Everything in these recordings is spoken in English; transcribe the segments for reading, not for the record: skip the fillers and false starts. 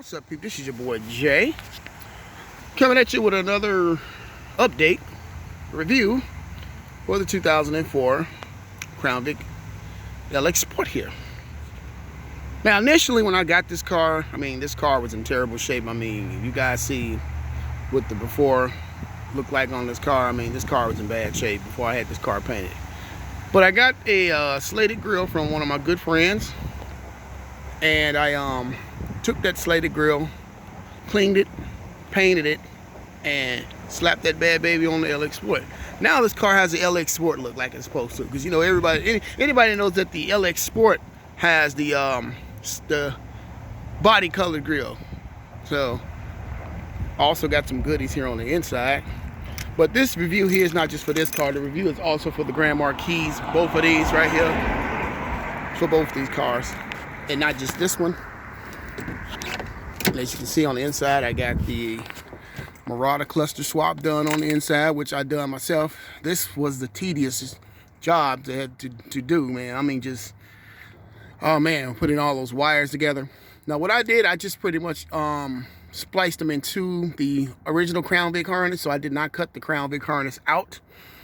What's up, people? This is your boy Jay, coming at you with another update review for the 2004 Crown Vic LX Sport here. Now, initially when I got this car, this car was in terrible shape. You guys see what the before looked like on this car. This car was in bad shape before I had this car painted. But I got a slated grill from one of my good friends, and I took that slated grill, cleaned it, painted it, and slapped that bad baby on the LX Sport. Now this car has the LX Sport look like it's supposed to, because anybody knows that the LX Sport has the body colored grill. So also got some goodies here on the inside. But this review here is not just for this car. The review is also for the Grand Marquis, both of these right here, for both these cars, and not just this one. And as you can see on the inside, I got the Marauder cluster swap done on the inside, which I done myself. This was the tedious job to had to do, man. Oh man, putting all those wires together. Now what I did, I just pretty much spliced them into the original Crown Vic harness, so I did not cut the Crown Vic harness out.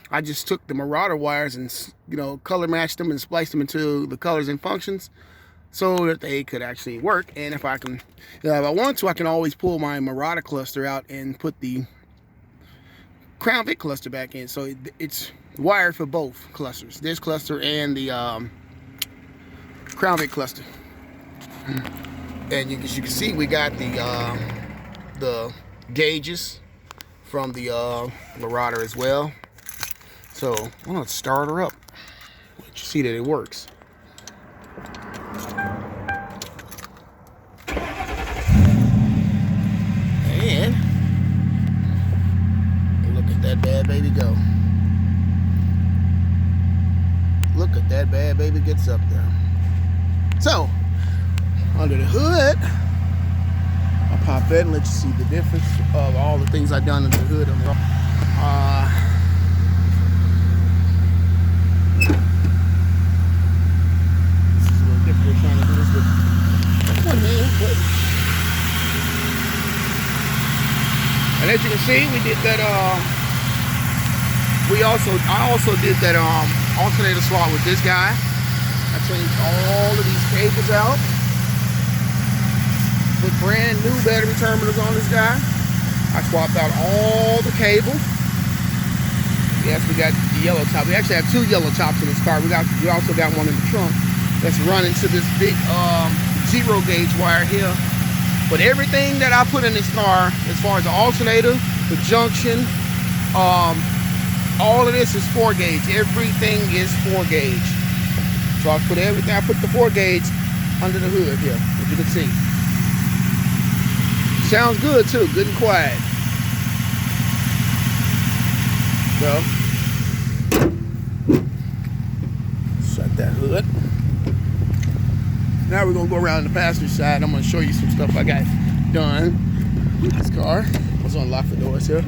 I just took the Marauder wires and color matched them and spliced them into the colors and functions, so that they could actually work. And if I want to, I can always pull my Marauder cluster out and put the Crown Vic cluster back in. So it's wired for both clusters, this cluster and the Crown Vic cluster. And as you can see, we got the gauges from the Marauder as well. So I'm gonna start her up, let you see that it works. And look at that bad baby go. Look at that bad baby gets up there. So, under the hood, I'll pop that and let you see the difference of all the things I've done under the hood. This is a little difficult trying to do this with one hand, but. And as you can see, we did that. I also did that alternator swap with this guy. I changed all of these cables out. Put brand new battery terminals on this guy. I swapped out all the cable. Yes, we got the yellow top. We actually have two yellow tops in this car. We also got one in the trunk that's running to this big zero gauge wire here. But everything that I put in this car, as far as the alternator, the junction, all of this is 4 gauge. Everything is 4 gauge. So I put everything. I put the 4 gauge under the hood here, as you can see. Sounds good too, good and quiet. So shut that hood. Now we're gonna go around the passenger side. I'm gonna show you some stuff I got done with this car. Let's unlock the doors here.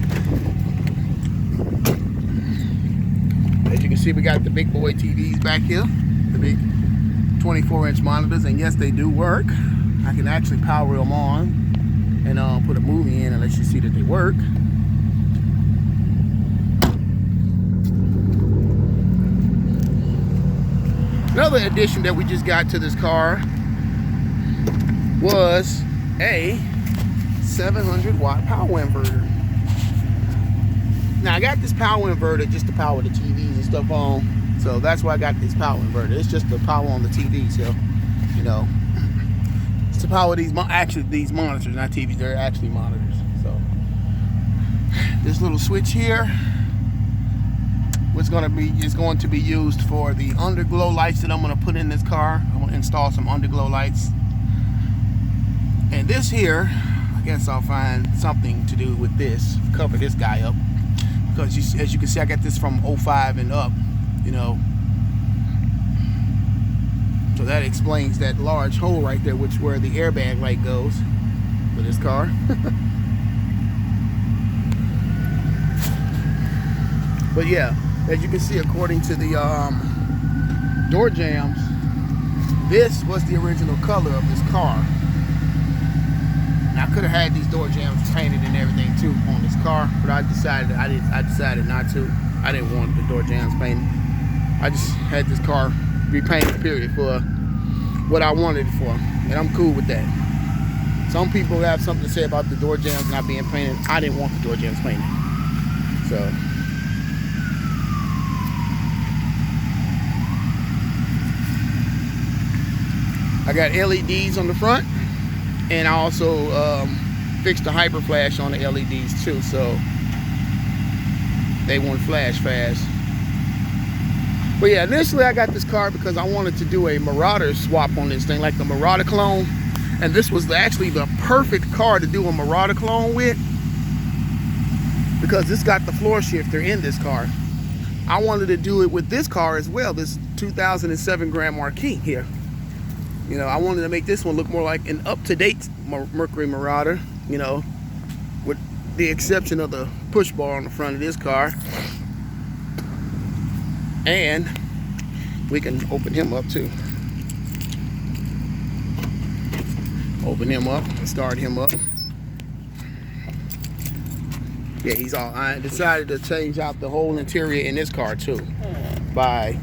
As you can see, we got the big boy TVs back here, the big 24-inch monitors, and yes, they do work. I can actually power them on and put a movie in and let you see that they work. Another addition that we just got to this car was a 700 watt power inverter. Now I got this power inverter just to power the TVs and stuff on, so that's why I got this power inverter. It's just the power on the TVs here, it's to power these monitors, not TVs. They're actually monitors. So this little switch here is going to be used for the underglow lights that I'm going to put in this car. I'm going to install some underglow lights. And this here, I guess I'll find something to do with this, cover this guy up, because as you can see, I got this from 05 and up, so that explains that large hole right there, which where the airbag light goes for this car. But yeah, as you can see, according to the door jambs, this was the original color of this car. could have had these door jambs painted and everything too on this car, but I decided not to. I didn't want the door jambs painted. I just had this car repainted, period, for what I wanted it for, and I'm cool with that. Some people have something to say about the door jambs not being painted. I didn't want the door jambs painted, so. I got LEDs on the front, and I also fixed the hyper flash on the LEDs too, so they won't flash fast. But yeah, initially I got this car because I wanted to do a Marauder swap on this thing, like the Marauder clone, and this was actually the perfect car to do a Marauder clone with, because this got the floor shifter in this car. I wanted to do it with this car as well, this 2007 Grand Marquis here. You know, I wanted to make this one look more like an up-to-date Mercury Marauder, you know, with the exception of the push bar on the front of this car. And we can open him up too. Open him up and start him up. Yeah, he's all. I decided to change out the whole interior in this car too, by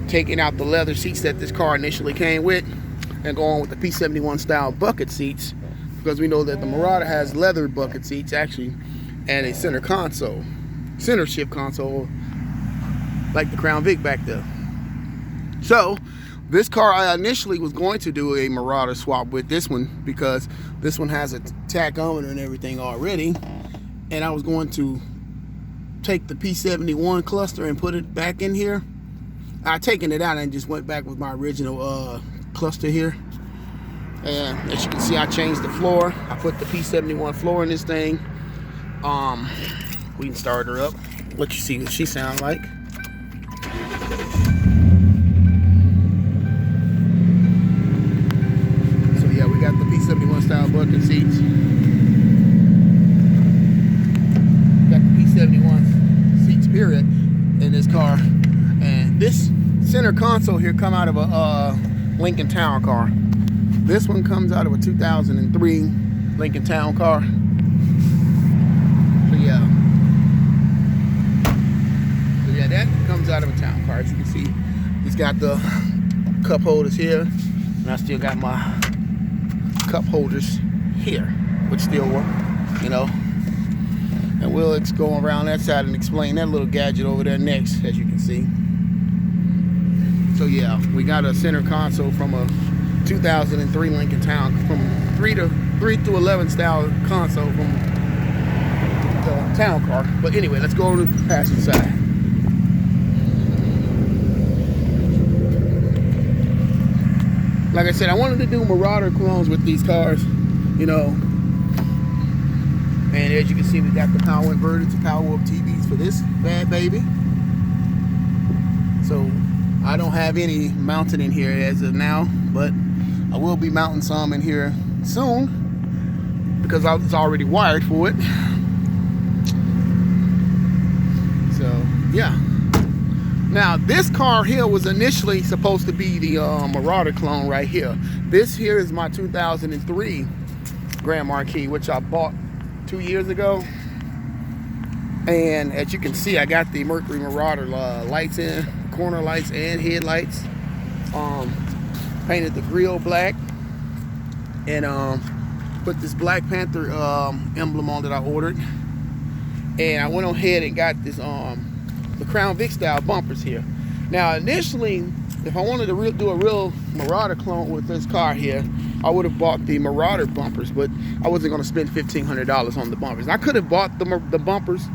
taking out the leather seats that this car initially came with and going with the P71 style bucket seats, because we know that the Marauder has leather bucket seats actually, and a center console, center shift console, like the Crown Vic back there. So this car, I initially was going to do a Marauder swap with this one, because this one has a tachometer and everything already, and I was going to take the P71 cluster and put it back in here. I taken it out and just went back with my original cluster here, and as you can see, I changed the floor. I put the P71 floor in this thing. We can start her up, let you see what she sounds like. So yeah, we got the P71 style bucket seats, got the P71 seats period in this car, and this center console here come out of a Lincoln Town car. This one comes out of a 2003 Lincoln Town car. So yeah, that comes out of a town car. As you can see, it's got the cup holders here, and I still got my cup holders here, which still work, you know. And we'll go around that side and explain that little gadget over there next, as you can see. So yeah, we got a center console from a 2003 Lincoln Town, from 3 to 11 style console from the town car. But anyway, let's go to the passenger side. Like I said, I wanted to do Marauder clones with these cars, you know. And as you can see, we got the power inverter to power up TVs for this bad baby. So I don't have any mounted in here as of now, but I will be mounting some in here soon, because I was already wired for it. So yeah. Now this car here was initially supposed to be the Marauder clone right here. This here is my 2003 Grand Marquis, which I bought 2 years ago. And as you can see, I got the Mercury Marauder lights in, corner lights and headlights. Painted the grille black, and put this Black Panther emblem on that I ordered. And I went ahead and got this the Crown Vic style bumpers here. Now initially, if I wanted to do a real Marauder clone with this car here, I would have bought the Marauder bumpers, but I wasn't going to spend $1,500 on the bumpers. I could have bought the bumpers,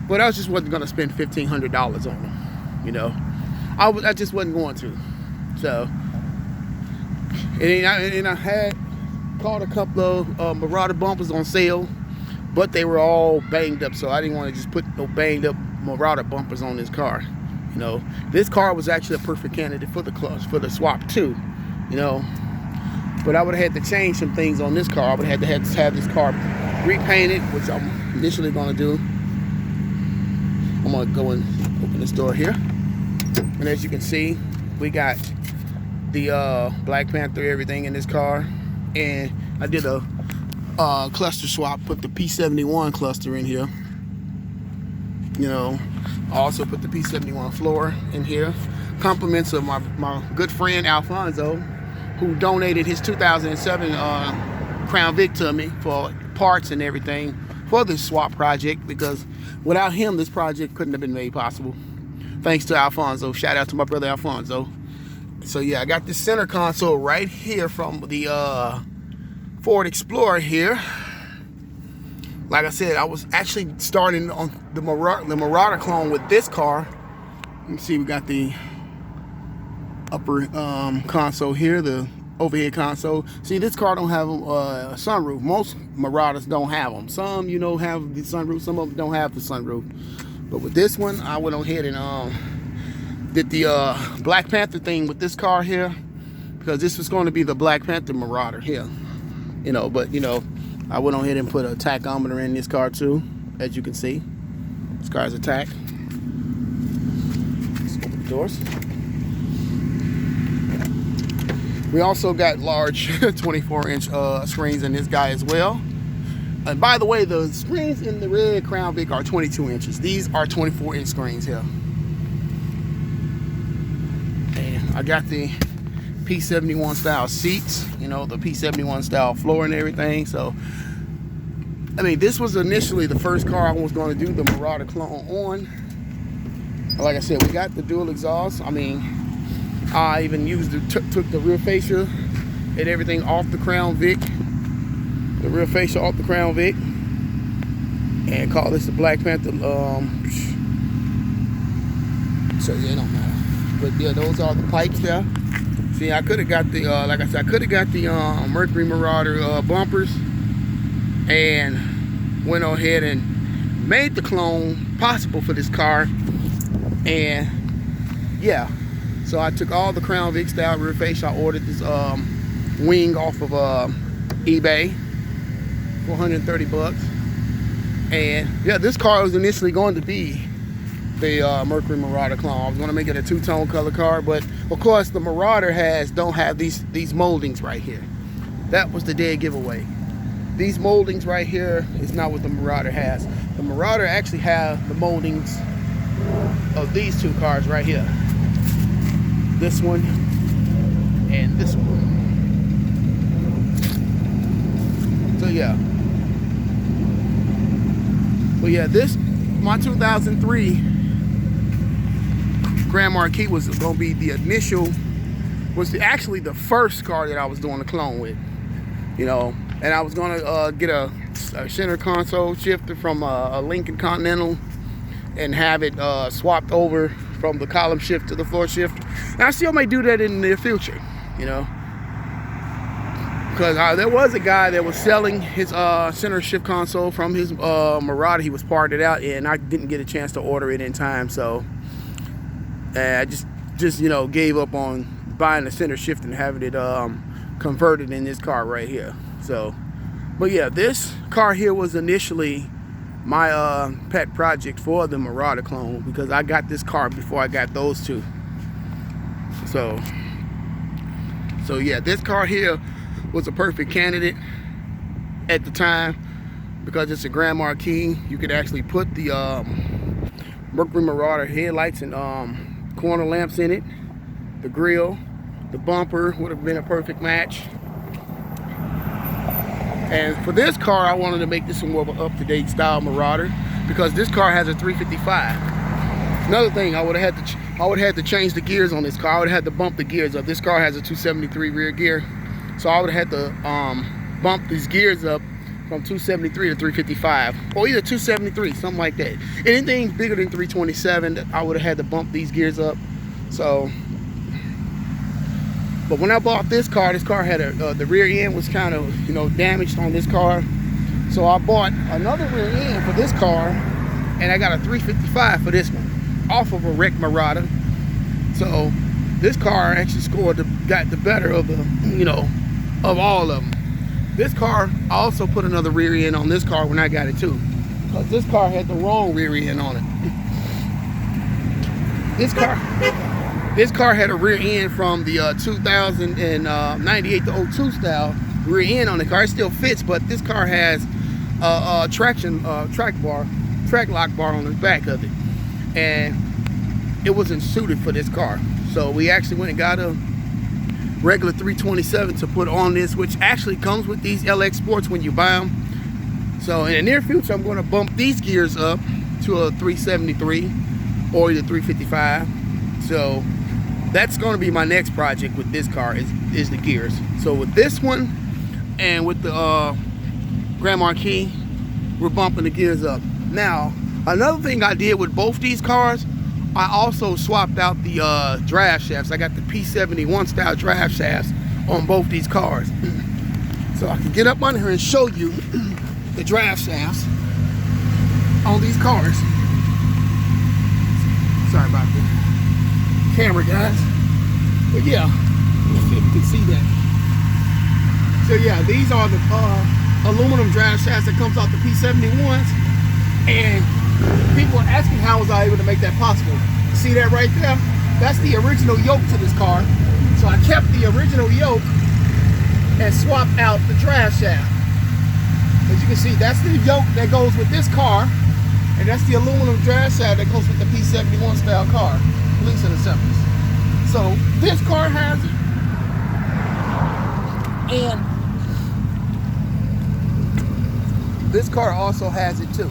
but I just wasn't going to spend $1,500 on them, you know. I just wasn't going to. So, and I had caught a couple of Marauder bumpers on sale, but they were all banged up, so I didn't want to just put no banged up Marauder bumpers on this car. You know, this car was actually a perfect candidate for the swap too, you know. But I would have had to change some things on this car. I would have to have this car repainted, which I'm initially going to do. I'm going to go and open this door here. And as you can see, we got the Black Panther everything in this car. And I did a cluster swap, put the P71 cluster in here. You know, I also put the P71 floor in here. Compliments of my good friend Alfonso, who donated his 2007 Crown Vic to me for parts and everything for this swap project, because without him this project couldn't have been made possible. Thanks to Alfonso. Shout out to my brother Alfonso. So yeah, I got this center console right here from the Ford Explorer here. Like I said, I was actually starting on the Marauder clone with this car. You can see we got the upper console here, the overhead console. See, this car don't have a sunroof. Most Marauders don't have them. Some, you know, have the sunroof. Some of them don't have the sunroof. But with this one, I went on ahead and did the Black Panther thing with this car here, because this was going to be the Black Panther Marauder here. You know, but you know, I went on ahead and put a tachometer in this car too, as you can see. This car is a tach. Let's open the doors. We also got large 24-inch screens in this guy as well. And by the way, the screens in the red Crown Vic are 22 inches. These are 24-inch screens here. And I got the P71 style seats, you know, the P71 style floor and everything. So, I mean, this was initially the first car I was going to do the Marauder clone on. Like I said, we got the dual exhaust. I mean, I even used took the rear fascia and everything off the Crown Vic. The rear fascia off the Crown Vic. And call this the Black Panther. So yeah, it don't matter. But yeah, those are the pipes there. See, I could have got the, like I said, I could have got the Mercury Marauder bumpers and went on ahead and made the clone possible for this car. And yeah. So I took all the Crown Vic style rear fascia. I ordered this wing off of eBay for 130 bucks. And yeah, this car was initially going to be the Mercury Marauder clone. I was going to make it a two-tone color car, but of course the Marauder don't have these moldings right here. That was the dead giveaway. These moldings right here is not what the Marauder has. The Marauder actually have the moldings of these two cars right here. This one and this one. So yeah. Well yeah, my 2003 Grand Marquis was gonna be the initial, actually the first car that I was doing a clone with. You know, and I was gonna get a center console shifter from a Lincoln Continental and have it swapped over from the column shift to the floor shift. And I still may do that in the near future, you know, because there was a guy that was selling his center shift console from his Marauder. He was parted out, and I didn't get a chance to order it in time, so I just you know, gave up on buying the center shift and having it converted in this car right here. So, but yeah, this car here was initially my pet project for the Marauder clone, because I got this car before I got those two. So yeah, this car here was a perfect candidate at the time, because it's a Grand Marquis. You could actually put the Mercury Marauder headlights and corner lamps in it. The grille, the bumper would have been a perfect match. And for this car, I wanted to make this more of an up-to-date style Marauder, because this car has a 355. Another thing, I would have had to change the gears on this car. I would have had to bump the gears up. This car has a 273 rear gear, so I would have had to bump these gears up from 273 to 355, or either 273, something like that. Anything bigger than 327, I would have had to bump these gears up. So, but when I bought this car had the rear end was kind of, you know, damaged on this car. So I bought another rear end for this car, and I got a 355 for this one, off of a wrecked Marauder. So this car actually got the better of the, you know, of all of them. This car, I also put another rear end on this car when I got it too, because this car had the wrong rear end on it. This car had a rear end from the 2098 to 02 style, rear end on the car. It still fits, but this car has a track lock bar on the back of it, and it wasn't suited for this car. So we actually went and got a regular 327 to put on this, which actually comes with these LX Sports when you buy them. So in the near future, I'm going to bump these gears up to a 373 or either 355. So that's going to be my next project with this car is the gears. So with this one and with the Grand Marquis, we're bumping the gears up. Now, another thing I did with both these cars, I also swapped out the drive shafts. I got the P71 style drive shafts on both these cars. So I can get up under here and show you the drive shafts on these cars. Sorry about the camera, guys. But yeah, let's see if you can see that. So yeah, these are the aluminum drive shafts that comes off the P71s. And people are asking how was I able to make that possible. See that right there? That's the original yoke to this car. So I kept the original yoke and swapped out the drive shaft. As you can see, that's the yoke that goes with this car, and that's the aluminum drive shaft that goes with the P71 style car, links and assemblies. So this car has it, and this car also has it too.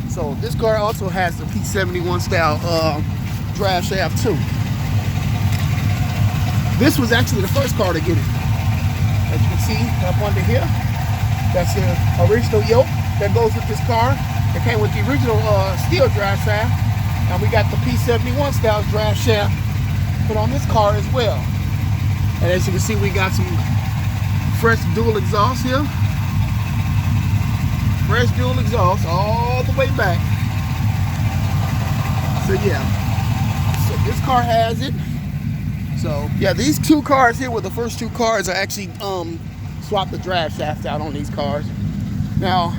So this car also has the P71 style drive shaft too. This was actually the first car to get it. As you can see up under here, that's the original yoke that goes with this car. It came with the original steel drive shaft, and we got the P71 style drive shaft put on this car as well. And as you can see, we got some fresh dual exhaust here. Fresh dual exhaust all the way back. So yeah, so this car has it. So yeah, these two cars here were the first two cars I actually swapped the drive shaft out on these cars. Now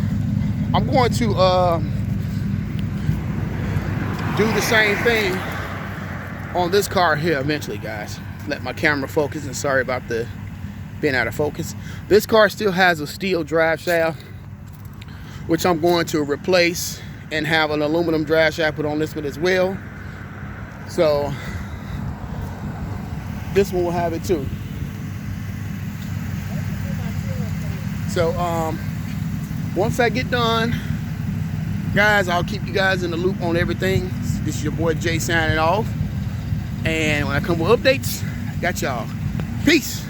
I'm going to do the same thing on this car here eventually, guys. Let my camera focus, and sorry about the being out of focus. This car still has a steel drive shaft, which I'm going to replace and have an aluminum drive shaft put on this one as well. So this one will have it too. So once I get done, guys, I'll keep you guys in the loop on everything. This is your boy Jay signing off. And when I come with updates, I got y'all. Peace.